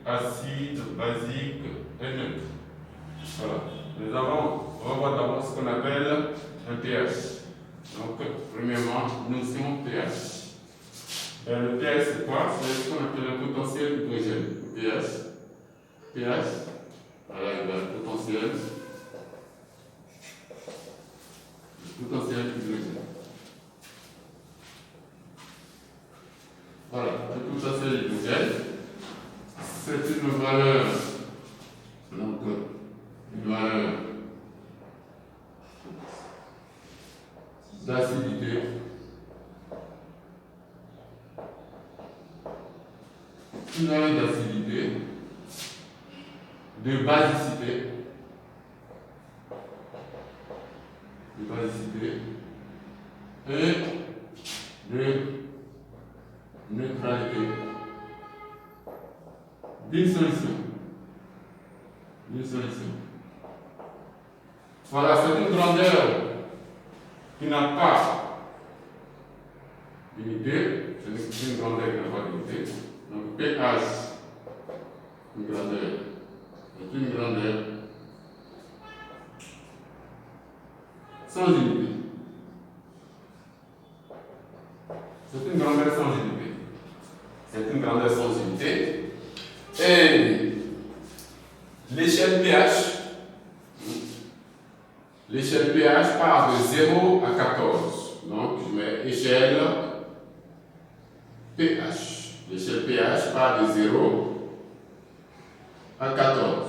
acide, basique et neutre. Voilà. On va voir d'abord ce qu'on appelle un pH. Donc, premièrement, notion pH. Le pH, c'est quoi? C'est ce qu'on appelle un potentiel hydrogène. pH, voilà, il y a le potentiel hydrogène. Voilà, le potentiel hydrogène, c'est une valeur, donc, une valeur d'acidité de basicité et de neutralité d'une solution. Voilà, c'est une grandeur qui n'a pas d'unité, c'est une grandeur qui n'a pas d'unité. Donc pH, une grandeur sans unité. C'est une grandeur sans unité. Et l'échelle pH part de 0 à 14. Donc je mets échelle pH. L'échelle pH part de 0 à 14.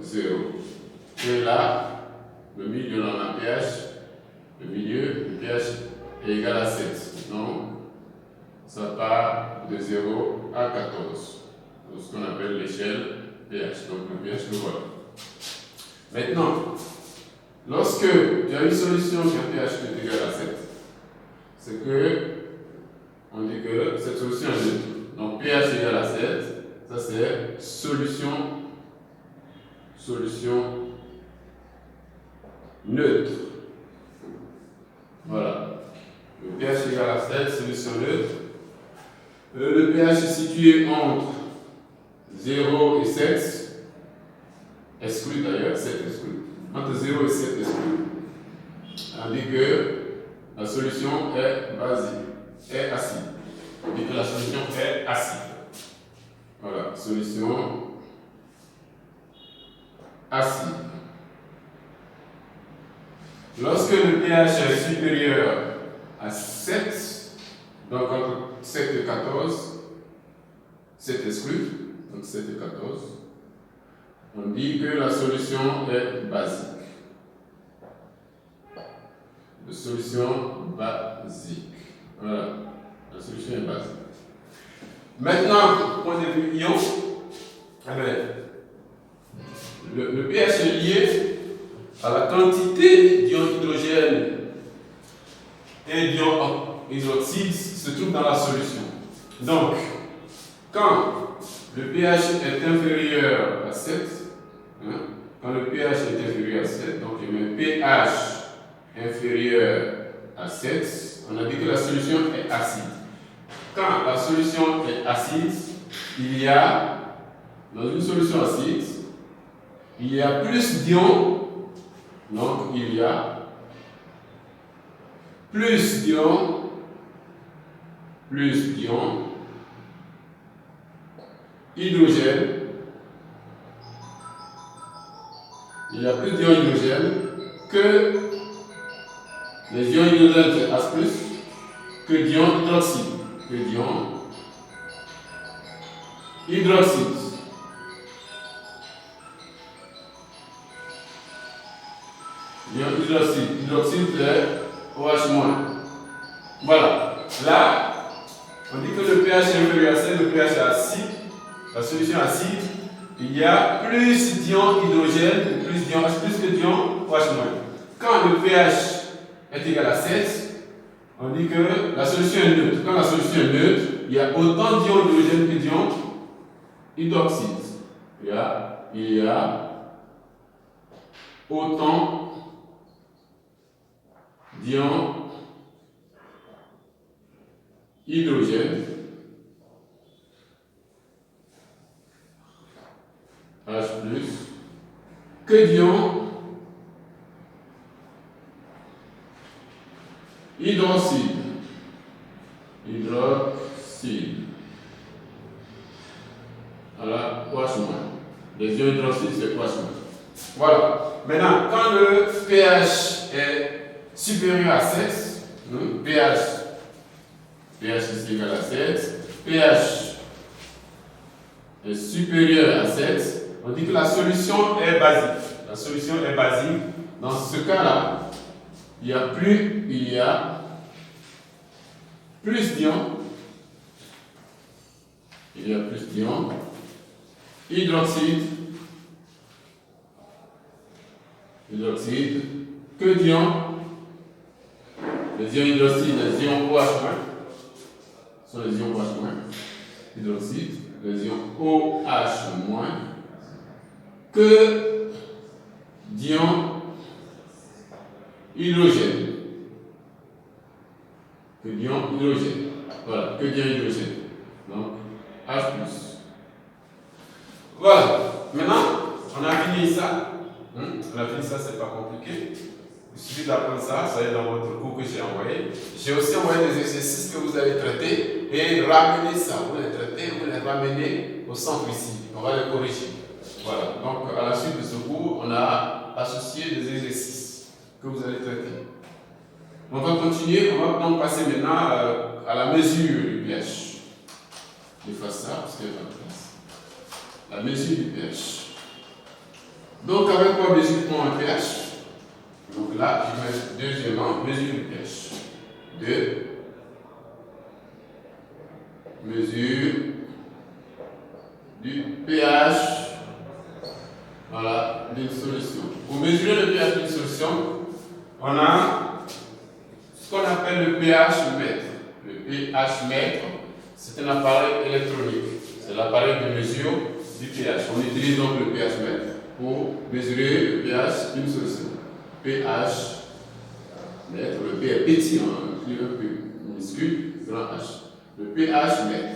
0. Et là, le milieu dans la pH, le pH est égal à 7. Donc, ça part de 0 à 14. C'est ce qu'on appelle l'échelle pH. Donc, le pH, le voilà. Maintenant, lorsque tu as une solution qui a un pH qui est égal à 7, c'est que on dit que cette solution est neutre. Donc, pH égal à 7, ça c'est solution neutre. Voilà. Le pH égal à 7, solution neutre. Le pH est situé entre 0 et 7, exclu d'ailleurs, 7 exclu. Entre 0 et 7 exclu. On dit que la solution est basique, est acide. On dit que la solution est acide. Voilà, solution acide. Lorsque le pH est supérieur à 7, donc entre 7 et 14, 7 exclu, donc 7 et 14, on dit que la solution est basique. La solution basique. Voilà, la solution est basique. Maintenant, point de vue ion, le pH est lié à la quantité d'ion hydrogène et d'ion hydroxyde se trouve dans la solution. Donc, quand le pH est inférieur à 7, quand le pH est inférieur à 7, donc je mets pH inférieur à 7, on a dit que la solution est acide. Quand la solution est acide, il y a, dans une solution acide, il y a plus d'ions, donc il y a plus d'ions, hydrogène, il y a plus d'ions hydrogène que les ions hydrogène c'est H+, que d'ions hydroxyde, hydroxyde c'est OH-. Voilà. Là, on dit que le pH est inférieur à 7, le pH est acide, la solution acide, il y a plus d'ions hydrogène, plus d'ions H+, que d'ions OH-. Quand le pH est égal à 7, on dit que la solution est neutre. Quand la solution est neutre, il y a autant d'ions hydrogène que d'ions hydroxyde. Il y a autant d'ions hydrogène H plus. Que d'ion hydroxyde. Hydroxyde. Voilà, OH-. Les ions hydroxydes, c'est OH-. Voilà. Maintenant, quand le pH est supérieur à 7, pH ici égal à 7, pH est supérieur à 7, on dit que la solution est basique. La solution est basique. Dans ce cas-là, il y a plus d'ions. Il y a plus d'ions. Hydroxyde que d'ions. Les ions hydroxyde, les ions OH- sont les ions OH-. Hydroxyde, les ions OH-. Que d'ions hydrogène. Que d'ions hydrogène. Voilà, que d'ions hydrogène. Donc, H+. Voilà. Maintenant, on a fini ça. On a fini ça, c'est pas compliqué. Il suffit d'apprendre ça, ça est dans votre cours que j'ai envoyé. J'ai aussi envoyé des exercices que vous allez traiter et ramener ça. Vous les traitez, vous les ramenez au centre ici. On va les corriger. Voilà. Donc, à la suite de ce cours, on a associé des exercices que vous allez traiter. On va continuer, on va donc passer maintenant à la mesure du pH. Je fasse ça parce qu'il y a pas de place. La mesure du pH. Donc, avec quoi mesure-t-on un pH? Donc là, je mets deuxièmement, mesure du pH. 2. Mesure du pH. Voilà, d'une solution. Pour mesurer le pH d'une solution, on a ce qu'on appelle le pH mètre. Le pH mètre, c'est un appareil électronique. C'est l'appareil de mesure du pH. On utilise donc le pH mètre pour mesurer le pH d'une solution. pH mètre, le P est petit, un P minuscule, grand H. Le pH mètre.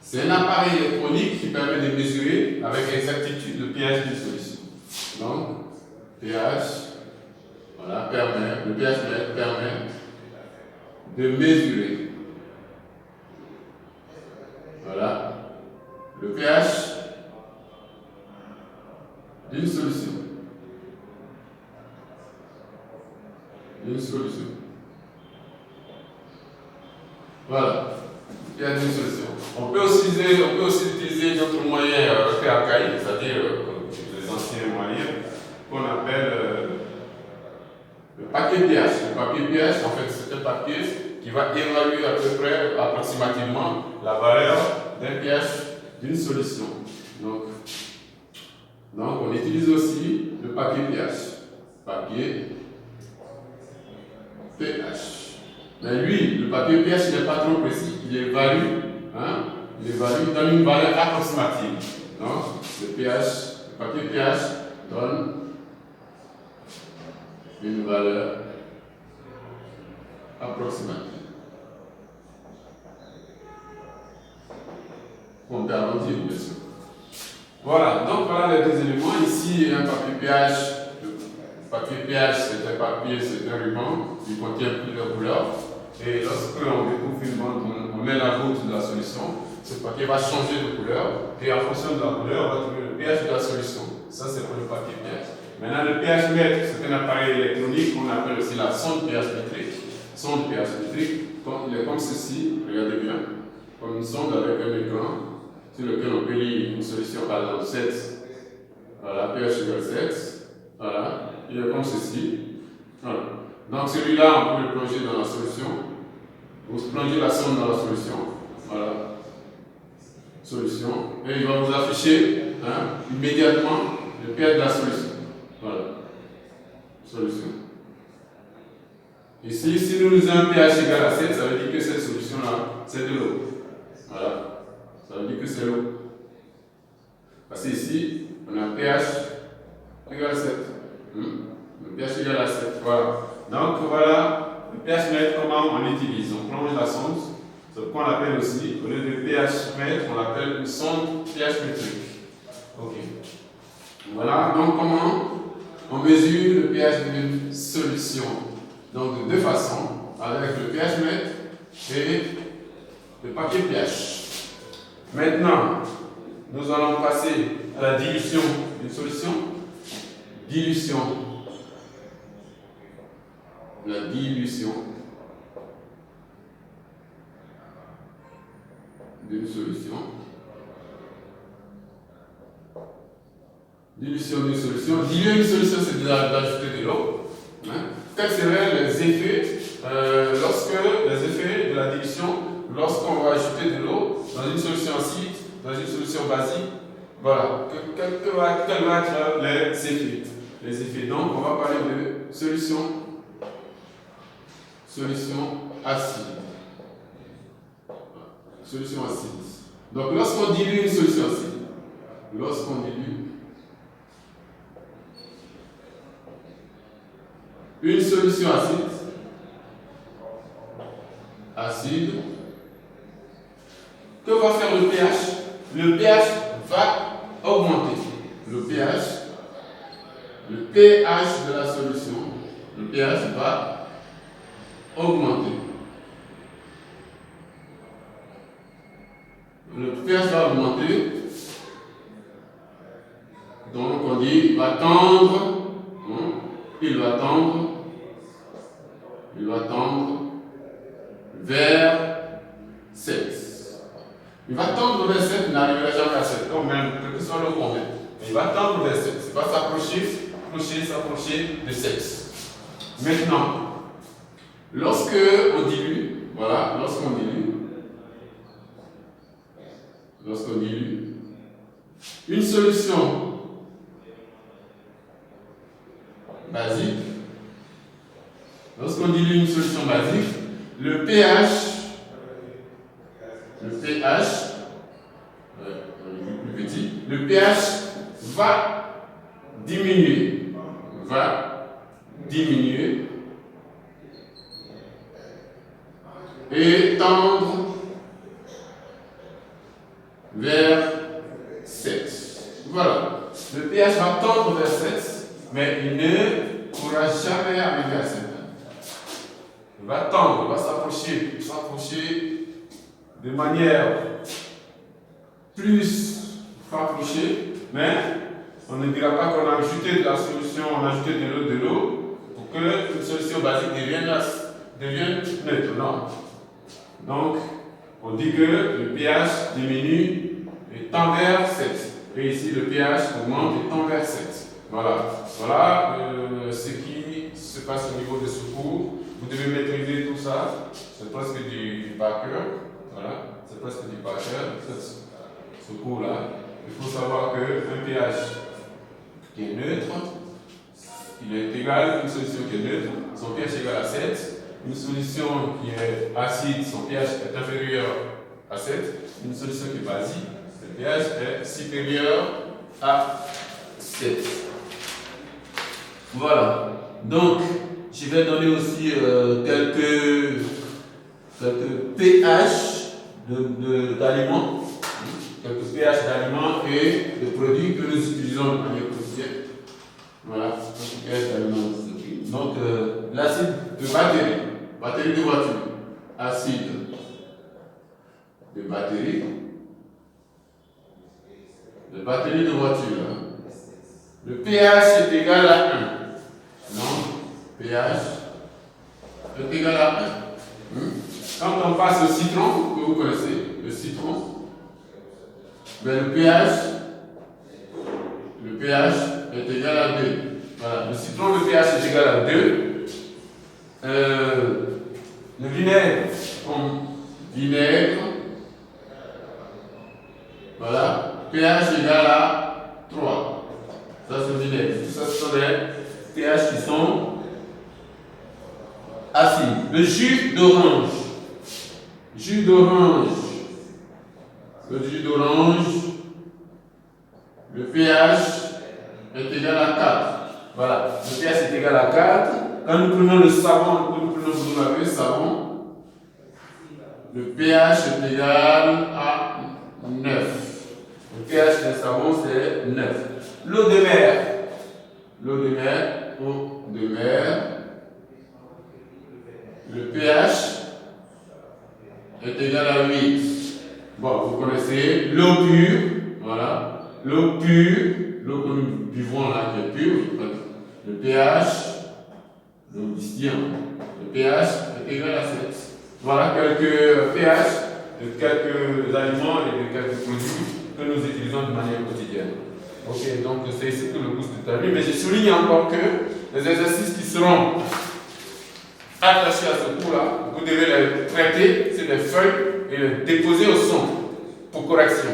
C'est un appareil électronique qui permet de mesurer avec exactitude le pH d'une solution. Donc, pH, voilà, le pH mètre permet de mesurer, voilà, le pH d'une solution. Voilà, il y a une solution. On peut aussi utiliser d'autres moyens très archaïques, c'est-à-dire les anciens moyens qu'on appelle le papier pH. Le papier pH, en fait, c'est un papier qui va évaluer à peu près, approximativement, la valeur d'un pH d'une solution. Donc, on utilise aussi le papier pH. Papier pH. Mais lui, le papier pH n'est pas trop précis. Il évalue donne une valeur approximative. Donc, le papier pH donne une valeur approximative. On peut arrondir, bien sûr. Voilà, donc voilà les deux éléments. Ici, un papier pH. Le papier pH, c'est un papier, c'est un ruban qui contient plusieurs couleurs. Et lorsque on découvre une bande, on met la goutte de la solution, ce papier va changer de couleur. Et en fonction de la couleur, on va trouver le pH de la solution. Ça, c'est pour le papier pH. Maintenant, le pH mètre, c'est un appareil électronique qu'on appelle aussi la sonde pH métrique. Sonde pH métrique, il est comme ceci, regardez bien, comme une sonde avec un écran sur lequel on peut lire une solution, par exemple 7. Voilà, pH égale 7. Voilà, il est comme ceci. Voilà. Donc celui-là, on peut le plonger dans la solution. Vous plongez la sonde dans la solution. Voilà. Solution. Et il va vous afficher immédiatement le pH de la solution. Voilà. Solution. Ici, si nous avons un pH égal à 7, ça veut dire que cette solution-là, c'est de l'eau. Voilà. Ça veut dire que c'est l'eau. Parce qu'ici, on a un pH égal à 7. Le pH égal à 7. Voilà. Donc voilà, le pH mètre, comment on l'utilise. On plonge la sonde ce qu'on appelle aussi, au lieu de pH mètre, on l'appelle une sonde pH métrique. Ok. Voilà, donc comment on mesure le pH d'une solution? Donc de deux façons, avec le pH mètre et le papier pH. Maintenant, nous allons passer à la dilution d'une solution. Dilution. La dilution d'une solution. Dilution d'une solution. Diluer une solution, c'est d'ajouter de l'eau. Quels seraient les effets les effets de la dilution lorsqu'on va ajouter de l'eau dans une solution acide, dans une solution basique? Voilà. Quels vont être les effets? Les effets. Donc, on va parler de solution acide. Solution acide. Donc, lorsqu'on dilue une solution acide, lorsqu'on dilue une solution acide, que va faire le pH? Le pH va augmenter. Le pH de la solution, le pH va augmenter. Le pH va augmenter. Donc on dit il va tendre vers 7. Il va tendre vers 7, il n'arrivera jamais à 7, quand même, quel que soit le combien. Mais il va tendre vers 7, il va s'approcher de 7. Maintenant, lorsque on dilue, voilà, lorsqu'on dilue une solution basique, le pH va diminuer et tendre vers 7. Voilà. Le pH va tendre vers 7, mais il ne pourra jamais arriver à 7. Il va tendre, il va s'approcher de manière plus rapprochée, mais on ne dira pas qu'on a ajouté de la solution, on a ajouté de l'eau pour que une solution basique devienne neutre. Non. Donc, on dit que le pH diminue et tend vers 7. Et ici, le pH augmente et tend vers 7. Voilà. Voilà ce qui se passe au niveau des secours. Vous devez maîtriser tout ça. C'est presque du par cœur. Voilà. C'est presque du par cœur. Ce cours-là. Il faut savoir qu'un pH qui est neutre, il est égal à une solution qui est neutre. Son pH est égal à 7. Une solution qui est acide, son pH est inférieur à 7. Une solution qui est basique, le pH est supérieur à 7. Voilà. Donc, je vais donner aussi quelques pH d'aliments. Quelques pH d'aliments et de produits que nous utilisons de manière quotidienne. Voilà, pH d'aliments. Donc, l'acide de batterie de voiture, acide de batterie de voiture. Le pH est égal à 1. Donc, pH est égal à 1. Quand on passe au citron, que vous connaissez, le citron, ben le pH est égal à 2. Voilà, le citron, le pH est égal à 2. Le vinaigre, voilà, pH égal à 3. Ça c'est le vinaigre. Tout ça, ce sont des pH qui sont acides. Le jus d'orange. Le pH est égal à 4. Voilà, le pH est égal à 4. Quand nous prenons le savon, pour nous laver le savon, Le pH est égal à 9. Le pH d'un savon, c'est 9. L'eau de mer. L'eau de mer. Le pH est égal à 8. Bon, vous connaissez l'eau pure. Voilà. L'eau pure. L'eau que nous buvons là, qui est pure. Le pH, l'eau distillée, le pH est égal à 7. Voilà quelques pH de quelques aliments et de quelques produits que nous utilisons de manière quotidienne. Ok, donc c'est ici que le cours se termine, mais je souligne encore que les exercices qui seront attachés à ce cours-là, vous devez les traiter sur les feuilles et les déposer au son pour correction.